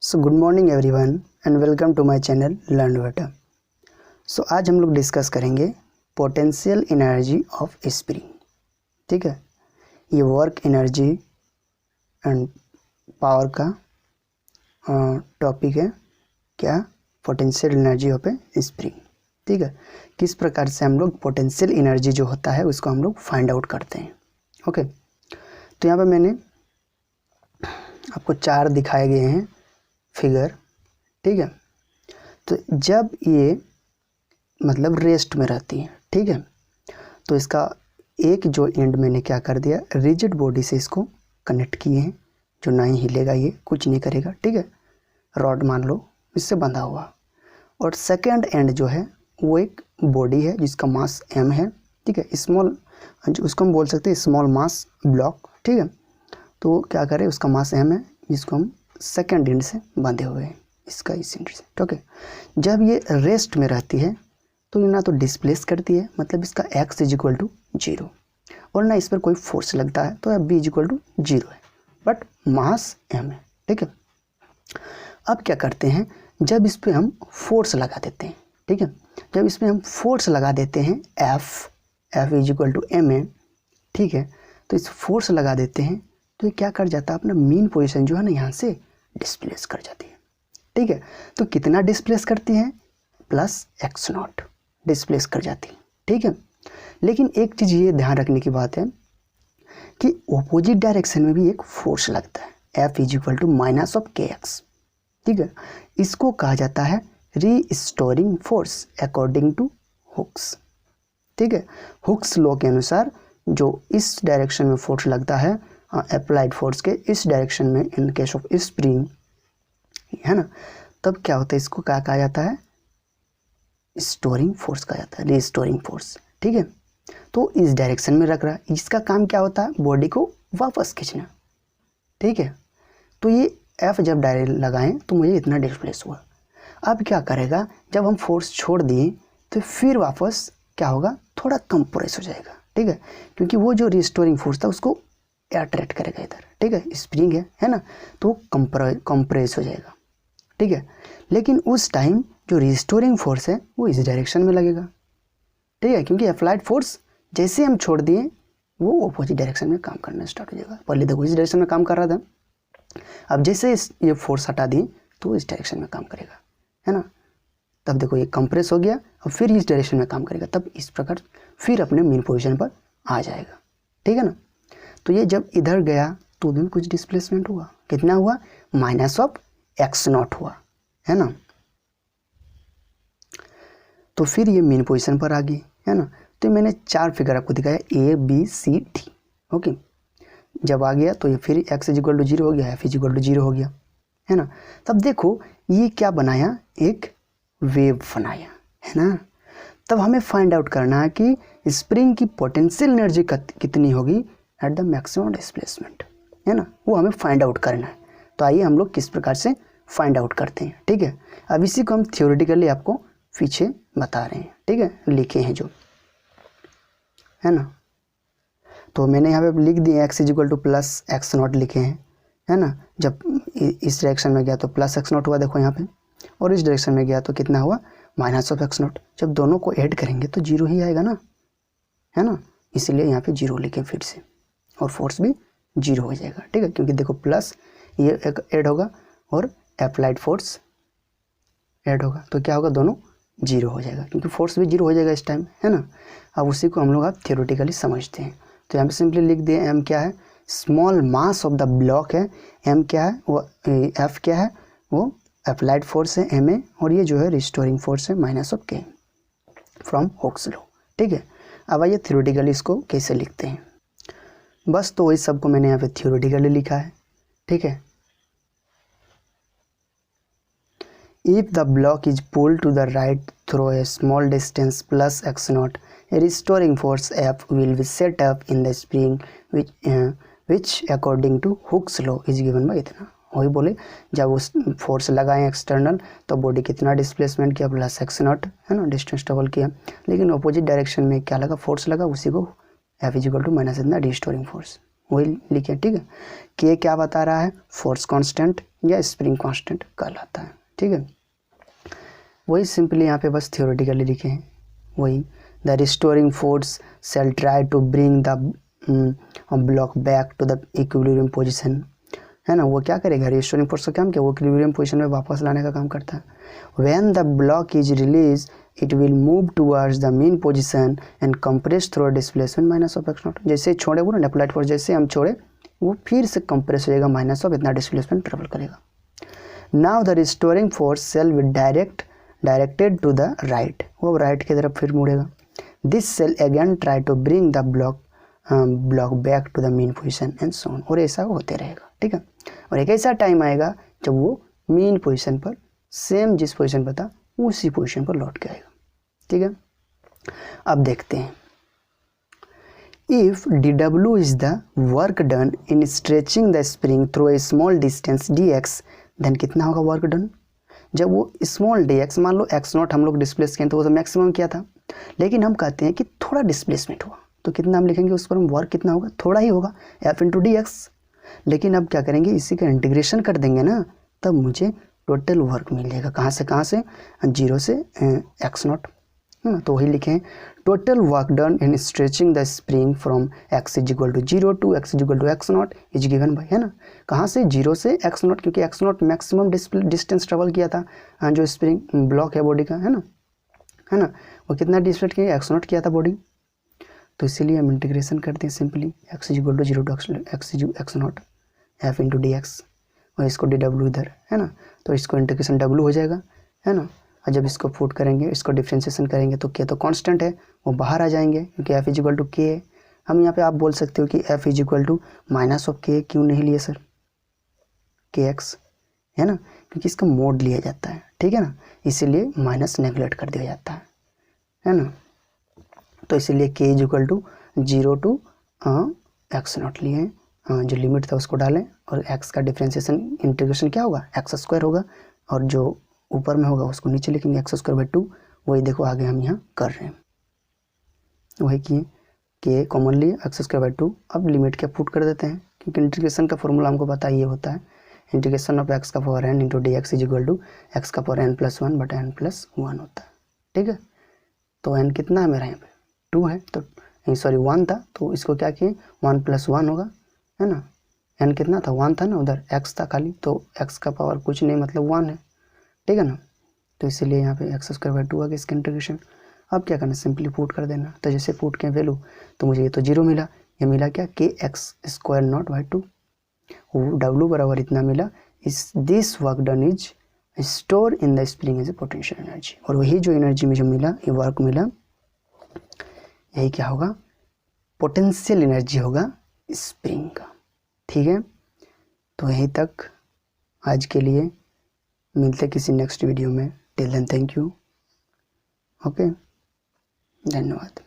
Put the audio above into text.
So good morning everyone and welcome to my channel learn better. So आज हम लोग discuss करेंगे potential energy of spring. ठीक है, ये वर्क एनर्जी एंड पावर का टॉपिक है। क्या? Potential energy of A spring. ठीक है, किस प्रकार से हम लोग पोटेंशियल एनर्जी जो होता है उसको हम लोग फाइंड आउट करते हैं। ओके, तो यहाँ पे मैंने आपको चार दिखाए गए हैं फिगर। ठीक है, तो जब ये मतलब रेस्ट में रहती है, ठीक है, तो इसका एक जो एंड मैंने क्या कर दिया, रिजिड बॉडी से इसको कनेक्ट किए हैं, जो ना ही हिलेगा, ये कुछ नहीं करेगा। ठीक है, रॉड मान लो इससे बंधा हुआ। और सेकेंड एंड जो है वो एक बॉडी है जिसका मास m है। ठीक है, स्मॉल, उसको हम बोल सकते हैं स्मॉल मास ब्लॉक। ठीक है, तो क्या करें, उसका मास m है जिसको हम सेकेंड एंड से बंधे हुए हैं, इसका इस एंड से। ठीक है, जब ये रेस्ट में रहती है तो ये ना तो डिस्प्लेस करती है, मतलब इसका x इज इक्वल टू 0, और ना इस पर कोई फोर्स लगता है, तो b इज इक्वल टू 0 है, बट मास m है। ठीक है, अब क्या करते हैं, जब इस पर हम फोर्स लगा देते हैं, ठीक है, जब इसमें हम फोर्स लगा देते हैं F is equal to m है, ठीक है, तो इस फोर्स लगा देते हैं तो ये क्या कर जाता है, अपना मीन पोजीशन जो है ना यहाँ से डिस्प्लेस कर जाती है। ठीक है, तो कितना डिस्प्लेस करती है, प्लस x0 डिस्प्लेस कर जाती है। ठीक है, लेकिन एक चीज़ ये ध्यान रखने की बात है कि ऑपोजिट डायरेक्शन में भी एक फोर्स लगता है, F is equal to minus of kx। ठीक है, इसको कहा जाता है restoring force according to Hooke's. ठीक है, हुक्स लॉ के अनुसार जो इस डायरेक्शन में फोर्स लगता है, अप्लाइड फोर्स के इस डायरेक्शन में इन केस ऑफ स्प्रिंग, है ना, तब क्या होता है, इसको क्या कहा जाता है, स्टोरिंग फोर्स कहा जाता है, रीस्टोरिंग फोर्स। ठीक है, तो इस डायरेक्शन में रख रहा है, इसका काम क्या होता है, बॉडी को वापस खींचना। ठीक है, तो ये F जब डायरेक्ट लगाएं तो मुझे इतना डिस्प्लेस हुआ। अब क्या करेगा, जब हम फोर्स छोड़ दिए तो फिर वापस क्या होगा, थोड़ा कंप्रेस हो जाएगा। ठीक है, क्योंकि वो जो रिस्टोरिंग फोर्स था उसको अट्रैक्ट करेगा इधर। ठीक है, स्प्रिंग है ना, तो कंप्रेस हो जाएगा। ठीक है, लेकिन उस टाइम जो रिस्टोरिंग फोर्स है वो इस डायरेक्शन में लगेगा। ठीक है, क्योंकि अप्लाइड फोर्स जैसे हम छोड़ दिए वो अपोजिट डायरेक्शन में काम करना स्टार्ट हो जाएगा। पहले देखो इस डायरेक्शन में काम कर रहा था, अब जैसे ये फोर्स हटा दिए तो इस डायरेक्शन में काम करेगा, है ना। तब देखो ये कंप्रेस हो गया और फिर इस डायरेक्शन में काम करेगा, तब इस प्रकार फिर अपने मेन पोजीशन पर आ जाएगा। ठीक है ना, तो ये जब इधर गया तो भी कुछ डिस्प्लेसमेंट हुआ, कितना हुआ, माइनस ऑफ x0 हुआ, है ना। तो फिर ये मेन पोजीशन पर आ गई, है ना। तो मैंने चार फिगर आपको दिखाया, A B C D। Okay, जब आ गया तो ये फिर x इज इक्वल टू 0 हो गया, F इज इक्वल टू 0 हो गया, है ना। तब देखो ये क्या बनाया, एक वेव बनाया, है ना। तब हमें फाइंड आउट करना है कि स्प्रिंग की पोटेंशियल एनर्जी कितनी होगी एट द मैक्सिमम डिस्प्लेसमेंट, है ना, वो हमें फाइंड आउट करना है। तो आइए हम लोग किस प्रकार से फाइंड आउट करते हैं। ठीक है, अब इसी को हम थियोरेटिकली आपको पीछे बता रहे हैं। ठीक है, लिखे हैं जो, है ना। तो मैंने यहाँ पे लिख दिए x is equal two plus x0 लिखे हैं, है ना। जब इस डायरेक्शन में गया तो प्लस x0 हुआ, देखो यहाँ पे, और इस डायरेक्शन में गया तो कितना हुआ, माइनस ऑफ x0। जब दोनों को ऐड करेंगे तो 0 ही आएगा ना, है ना, इसीलिए यहाँ पे 0 लिखे फिर से, और फोर्स भी 0 हो जाएगा। ठीक है, क्योंकि देखो प्लस ये एक ऐड होगा और अप्लाइड फोर्स ऐड होगा, तो क्या होगा, दोनों 0 हो जाएगा, क्योंकि फोर्स भी 0 हो जाएगा इस टाइम, है ना। अब उसी को हम लोग आप थियोरेटिकली समझते हैं। तो यहाँ पे सिंपली लिख दिए, m क्या है, small mass of the block है, m क्या है वो, F क्या है वो अप्लाइड फोर्स है ma, और ये जो है रिस्टोरिंग फोर्स है minus of k from Hooke's law. ठीक है, अब आइए थियोरेटिकली इसको कैसे लिखते हैं। बस तो वही सबको मैंने यहाँ पे थियोरेटिकली लिखा है। ठीक है, if the block is pulled to the right through a small distance plus x0, a restoring force F will be set up in the spring which according to Hooke's law is given by इतना। वही बोले, जब उस force लगाएं external तो body कितना displacement किया, plus x0, है ना, डिस्टेंस डबल किया, लेकिन अपोजिट डायरेक्शन में क्या लगा, फोर्स लगा, उसी को F is equal to minus इतना रिस्टोरिंग फोर्स, वही लिखे। ठीक है, K क्या बता रहा है, फोर्स कांस्टेंट, या स्प्रिंग कांस्टेंट कहलाता है। ठीक है, वही सिंपली यहाँ पे बस थियोरेटिकली लिखे हैं। वही the restoring force shall try to bring the block back to the equilibrium position, है ना। वो क्या करेगा, रिस्टोरिंग फोर्स का काम क्या, वो इक्विलिब्रियम पोजीशन में वापस लाने का काम करता है। When the block is release it will move towards the mean position and compress through displacement minus of x not. जैसे छोड़े वो ना अप्लाइड फोर्स, जैसे हम छोड़े वो फिर से कंप्रेस हो जाएगा, माइनस ऑफ इतना डिस्प्लेसमेंट ट्रेवल करेगा। Now the restoring force shall will directed to the right, वो राइट की तरफ फिर मुड़ेगा। This shall again try to bring the block back to the mean position and so on, और ऐसा होते रहेगा। ठीक है, और एक ऐसा टाइम आएगा जब वो मीन पोजीशन पर सेम जिस पोजीशन पर था उसी पोजीशन पर लौट के आएगा। ठीक है, अब देखते हैं if dw is the work done in stretching the spring through a small distance dx, then कितना होगा वर्क डन। जब वो स्मॉल dx, मान लो x नॉट हम लोग डिस्प्लेस किए तो वो तो मैक्सिमम किया था, लेकिन हम कहते हैं कि थोड़ा डिस्प्लेसमेंट हुआ, तो कितना हम लिखेंगे उस पर, हम वर्क कितना होगा, थोड़ा ही होगा, f इंटू डी एक्स। लेकिन अब क्या करेंगे, इसी का इंटीग्रेशन कर देंगे ना, तब मुझे टोटल वर्क मिल जाएगा। कहाँ से 0 से एक्स नॉट, है ना। तो वही लिखें, total work done in stretching the spring from x is equal to 0 to x is equal to x naught is given by, है ना। कहाँ से 0 से एक्स नॉट, क्योंकि x naught maximum distance travel किया था जो स्प्रिंग ब्लॉक है बॉडी का, है ना, वो कितना डिस्प्लेस किया, एक्स नॉट किया था बॉडी। तो इसीलिए हम इंटीग्रेशन करते हैं simply, x is equal to 0 to x naught F into D X, और इसको डी डब्ल्यू इधर, है ना, तो इसको इंटीग्रेशन डब्ल्यू हो जाएगा, है ना। और जब इसको पुट करेंगे, इसको डिफ्रेंशिएशन करेंगे तो के तो कांस्टेंट है, वो बाहर आ जाएंगे, क्योंकि एफ इज इक्वल टू के है। हम यहाँ पे आप बोल सकते हो कि F is equal to minus of K, क्यों नहीं लिए सर, के एक्स, है ना, क्योंकि इसका मोड लिया जाता है। ठीक है ना, इसीलिए माइनस नेगलेक्ट कर दिया जाता है ना। तो इसीलिए K is equal to 0 to x naught लिए, जो लिमिट था उसको डालें, और एक्स का डिफ्रेंशिएशन इंटीग्रेशन क्या होगा, एक्स स्क्वायर होगा, और जो ऊपर में होगा उसको नीचे लिखेंगे एक्स स्क्वायर बाई 2। वही देखो आगे हम यहाँ कर रहे हैं, वही किए, के कॉमन लिए एक्स स्क्वायर बाई 2। अब लिमिट क्या पुट कर देते हैं, क्योंकि इंटीग्रेशन का फॉर्मूला हमको पता ये होता है, इंटीग्रेशन ऑफ एक्स का power n into D x is equal to x का पावर n+1 बटा n+1 होता है। ठीक है, तो n कितना है मेरा यहाँ पे 2 है, तो सॉरी 1 था, तो इसको क्या किए 1+1 होगा, है ना। n कितना था 1 था ना, उधर x था खाली, तो x का पावर कुछ नहीं मतलब 1 है। ठीक है ना, तो इसीलिए यहाँ पे एक्स स्क्वायर बाई 2 आ गया इसका इंटीग्रेशन। अब क्या करना, सिंपली पुट कर देना, तो जैसे पुट किया वैल्यू, तो मुझे ये तो 0 मिला, ये मिला क्या, K x square naught by 2, W बराबर इतना मिला। इस this work done is store in the spring as a potential energy, और वही जो एनर्जी मुझे मिला, ये वर्क मिला, यही क्या होगा, पोटेंशियल एनर्जी होगा स्प्रिंग का। ठीक है, तो यहीं तक आज के लिए, मिलते किसी नेक्स्ट वीडियो में। Till then thank you, okay, धन्यवाद।